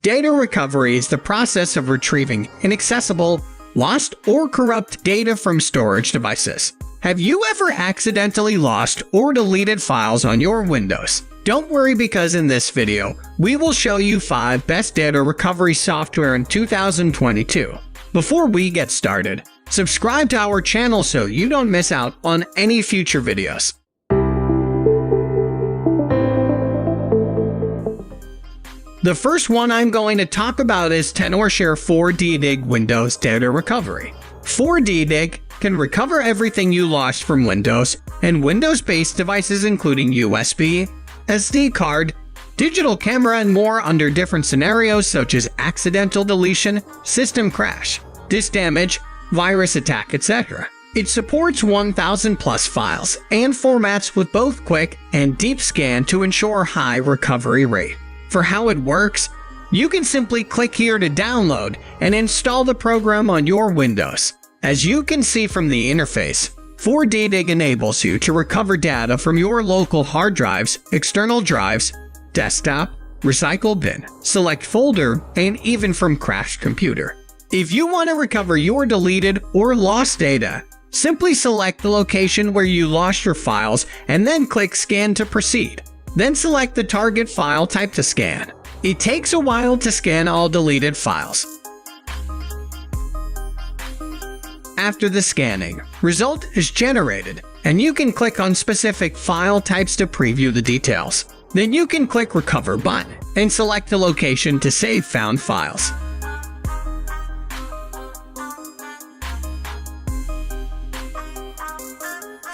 Data recovery is the process of retrieving inaccessible, lost, or corrupt data from storage devices. Have you ever accidentally lost or deleted files on your Windows? Don't worry, because in this video, we will show you 5 best data recovery software in 2022. Before we get started, subscribe to our channel so you don't miss out on any future videos. The first one I'm going to talk about is Tenorshare 4DDiG Windows Data Recovery. 4DDiG can recover everything you lost from Windows and Windows-based devices, including USB, SD card, digital camera, and more under different scenarios such as accidental deletion, system crash, disk damage, virus attack, etc. It supports 1,000 plus files and formats with both quick and deep scan to ensure high recovery rate. For how it works, you can simply click here to download and install the program on your Windows. As you can see from the interface, 4DDiG enables you to recover data from your local hard drives, external drives, desktop, recycle bin, select folder, and even from crashed computer. If you want to recover your deleted or lost data, simply select the location where you lost your files and then click Scan to proceed. Then select the target file type to scan. It takes a while to scan all deleted files. After the scanning, result is generated, and you can click on specific file types to preview the details. Then you can click Recover button and select the location to save found files.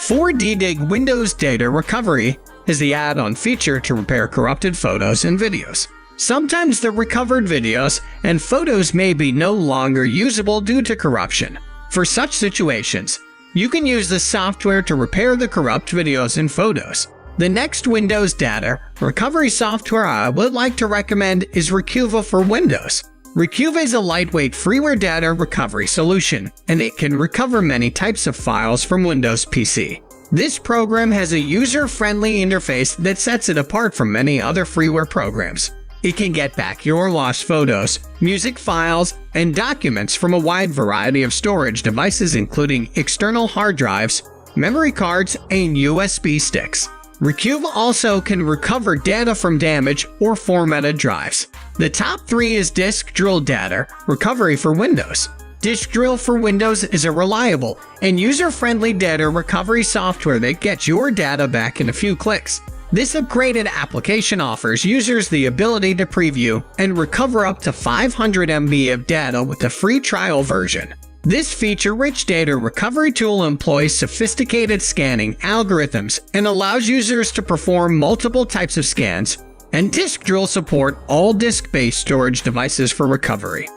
.4DDiG Windows Data Recovery is the add-on feature to repair corrupted photos and videos. Sometimes the recovered videos and photos may be no longer usable due to corruption. For such situations, you can use the software to repair the corrupt videos and photos. The next Windows data recovery software I would like to recommend is Recuva for Windows. Recuva is a lightweight freeware data recovery solution, and it can recover many types of files from Windows PC. This program has a user-friendly interface that sets it apart from many other freeware programs. It can get back your lost photos, music files, and documents from a wide variety of storage devices, including external hard drives, memory cards, and USB sticks. Recuva also can recover data from damaged or formatted drives. The top 3 is Disk Drill Data Recovery for Windows. Disk Drill for Windows is a reliable and user-friendly data recovery software that gets your data back in a few clicks. This upgraded application offers users the ability to preview and recover up to 500 MB of data with a free trial version. This feature-rich data recovery tool employs sophisticated scanning algorithms and allows users to perform multiple types of scans, and Disk Drill support all disk-based storage devices for recovery.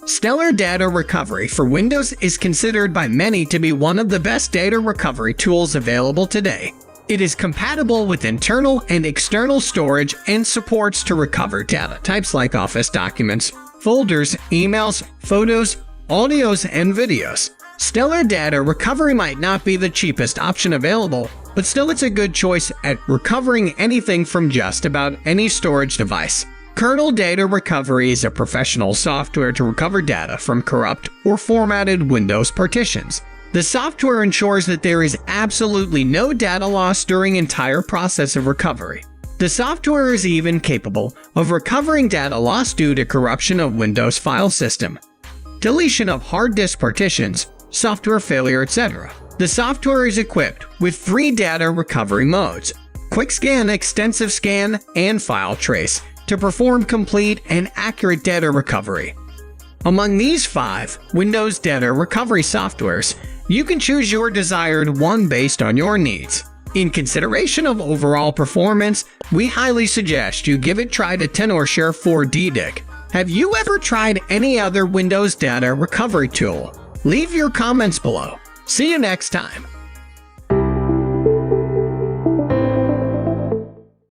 Stellar Data Recovery for Windows is considered by many to be one of the best data recovery tools available today. It is compatible with internal and external storage and supports to recover data types like Office documents, folders, emails, photos, audios, and videos. Stellar Data Recovery might not be the cheapest option available, but still it's a good choice at recovering anything from just about any storage device. Kernel Data Recovery is a professional software to recover data from corrupt or formatted Windows partitions. The software ensures that there is absolutely no data loss during the entire process of recovery. The software is even capable of recovering data lost due to corruption of Windows file system, deletion of hard disk partitions, software failure, etc. The software is equipped with 3 data recovery modes: Quick Scan, Extensive Scan, and File Trace, to perform complete and accurate data recovery. Among these 5 Windows data recovery softwares, you can choose your desired one based on your needs. In consideration of overall performance, we highly suggest you give it a try to Tenorshare 4DDiG. Have you ever tried any other Windows data recovery tool? Leave your comments below. See you next time.